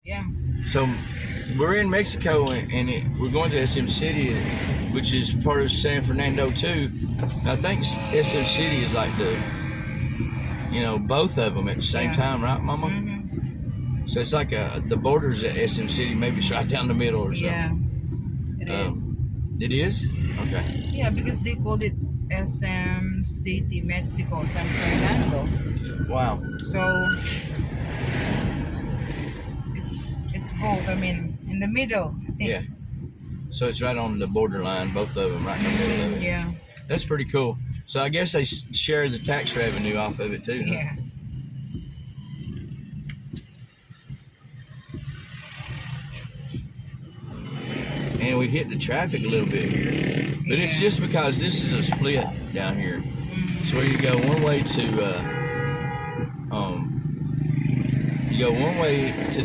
Yeah. So we're in Mexico, and we're going to SM City, which is part of San Fernando too. And I think SM City is like both of them at the same time, right, Mama? Mm-hmm. So it's like the borders at SM City, maybe it's right down the middle or something. Yeah, it is. It is? Okay. Yeah, because they called it SM City, Mexico, San Fernando. Wow. So it's both. I mean, in the middle, I think. Yeah. So it's right on the borderline, both of them, right in the middle of it. Yeah. That's pretty cool. So I guess they share the tax revenue off of it too. Huh? Yeah. And we hit the traffic a little bit here, but it's just because this is a split down here. So you go one way to the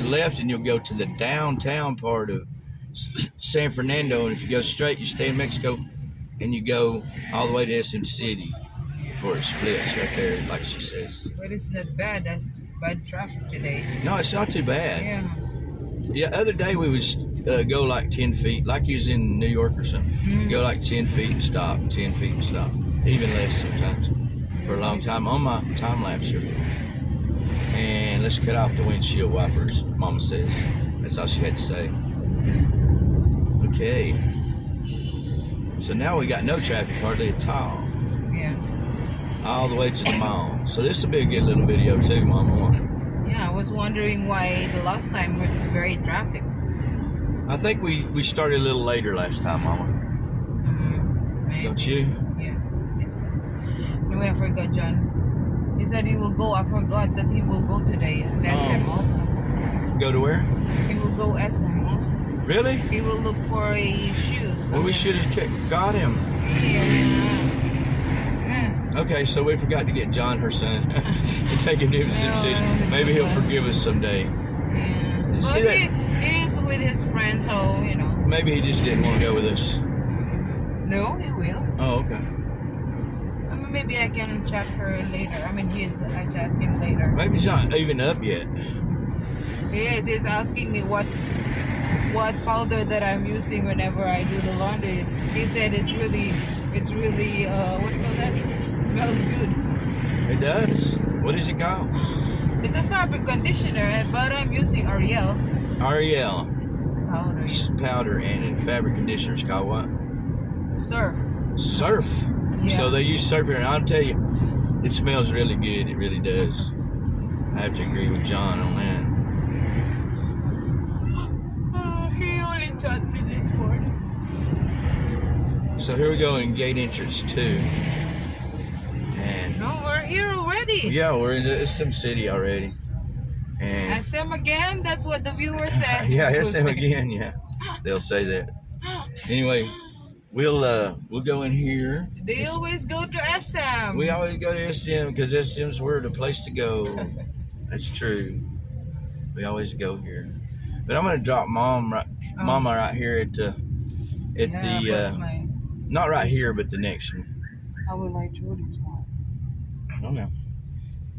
left, and you'll go to the downtown part of San Fernando. And if you go straight, you stay in Mexico, and you go all the way to SM City before it splits right there, like she says. But it's not bad. That's bad traffic today. No, it's not too bad. Yeah. Yeah, other day we would go like 10 feet, like you was in New York or something. Go like 10 feet and stop, 10 feet and stop. Even less sometimes for a long time on my time lapse here. And let's cut off the windshield wipers, Mama says. That's all she had to say. Okay. So now we got no traffic hardly at all. Yeah. All the way to the mall. So this will be a good little video too, Mama. Yeah, I was wondering why the last time it's very traffic. I think we started a little later last time, Mama. Maybe. Don't you? Yeah. Yes. No, I forgot, John. He said he will go. I forgot that he will go today. And SM also. Go to where? He will go SM also. Really? He will look for a shoes. Well, we should have got him. Yeah. Okay, so we forgot to get John, her son, and take him to Sim City. Maybe he'll forgive us someday. Yeah. See But that? he is with his friends, so, Maybe he just didn't want to go with us. No, he will. Oh, okay. I mean, maybe I can chat her later. I mean, I chat him later. Maybe he's not even up yet. He is. He's asking me what powder that I'm using whenever I do the laundry. He said it's really, what do you call that? It smells good. It does. What is it called? It's a fabric conditioner, but I'm using Ariel. Ariel. Powder. Powder, and fabric conditioner's called what? Surf. Surf. Yeah. So they use surf here, and I'll tell you, it smells really good. It really does. I have to agree with John on that. He only chat me this morning. So here we go in gate entrance 2. And No, we're here already. yeah, we're in SM City already. And SM again? That's what the viewers said. yeah, SM again, yeah. They'll say that. Anyway, we'll go in here. They always go to SM. We always go to SM because SM's where the place to go. That's true. We always go here. But I'm gonna drop Mama right here at the not right here, but the next one. I would like Jordan's one. I don't know.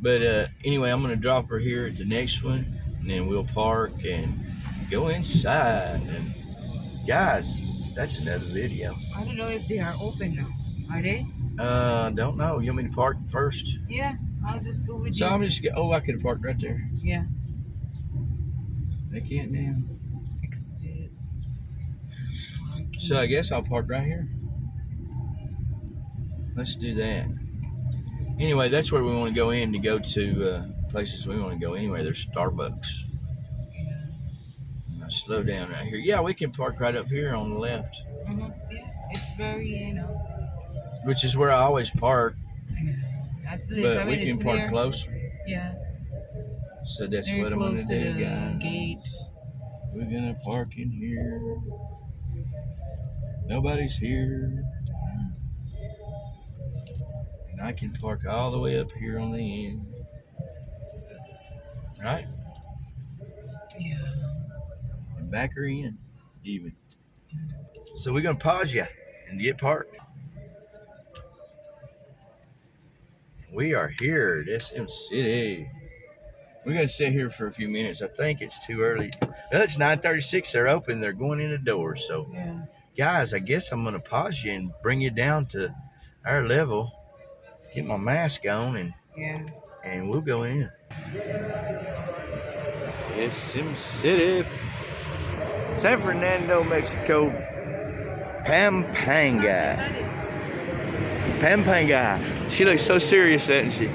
But anyway, I'm gonna drop her here at the next one, and then we'll park and go inside. And guys, that's another video. I don't know if they are open now. Are they? Don't know. You want me to park first? Yeah, I'll just go with So you. I'm just I could have parked right there. Yeah. They can't now. Exit. So I guess I'll park right here. Let's do that. Anyway, that's where we want to go in to go to places we want to go anyway. There's Starbucks. Now slow down right here. Yeah, we can park right up here on the left. Yeah, it's very, Which is where I always park. At least, But I mean, we can it's park near, closer. Yeah. So that's Very what I'm going close to to do, the guys. gate. We're going to park in here. Nobody's here. And I can park all the way up here on the end. Right? Yeah. And back her in, even. So we're going to pause you and get parked. We are here at SM City. We're gonna sit here for a few minutes. I think it's too early. Well, it's 9:36. They're open. They're going in the door. So, Yeah. guys, I guess I'm gonna pause you and bring you down to our level. Get my mask on Yeah. and we'll go in. Yes, Sim City, San Fernando, Mexico, Pampanga. Pampanga. She looks so serious, doesn't she?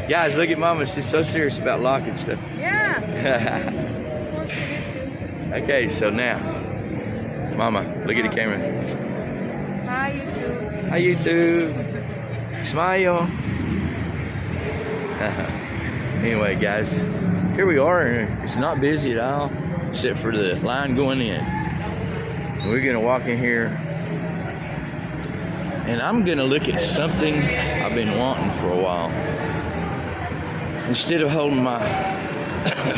Guys, look at Mama. She's so serious about locking stuff. Yeah. Okay, so now, Mama, look at the camera. Hi, YouTube. Hi, YouTube. Smile. Anyway, guys, here we are. It's not busy at all, except for the line going in. We're gonna walk in here, and I'm gonna look at something I've been wanting for a while. Instead of holding my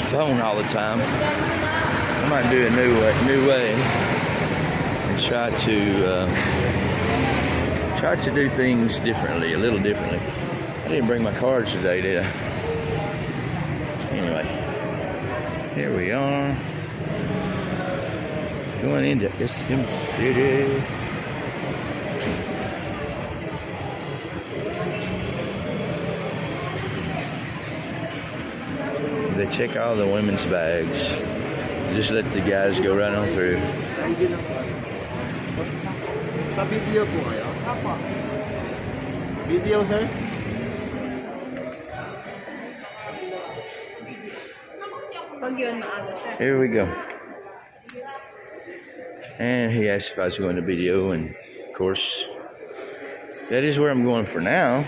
phone all the time, I might do a new way, and try to do things differently, a little differently. I didn't bring my cards today, did I? Anyway, here we are, going into Sim City. They check all the women's bags. Just let the guys go right on through. Video, sir? Here we go. And he asked if I was going to video, and of course, that is where I'm going for now.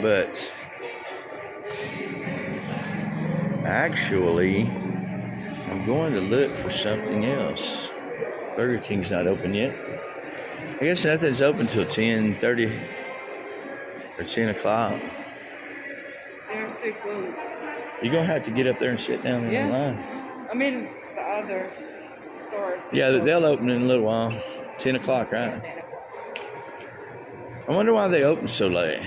But actually, I'm going to look for something else. Burger King's not open yet. I guess nothing's open till 10:30 or 10 o'clock. They're still closed. You're going to have to get up there and sit down in the line. I mean, the other stores. Yeah, they'll open in a little while. 10 o'clock, right? I wonder why they open so late.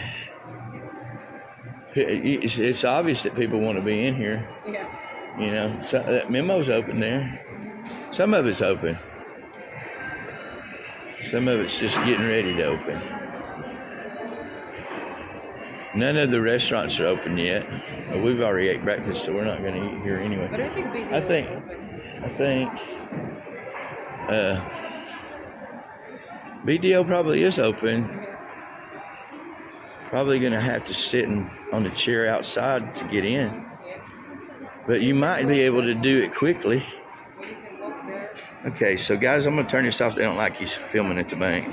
It's obvious that people want to be in here. Yeah. You know, so that memo's open there. Some of it's open. Some of it's just getting ready to open. None of the restaurants are open yet. We've already ate breakfast, so we're not going to eat here anyway. But I think video I is think open. BDO probably is open. Probably going to have to sit on the chair outside to get in. But you might be able to do it quickly. You can walk there. Okay, so guys, I'm going to turn this off. They don't like you filming at the bank.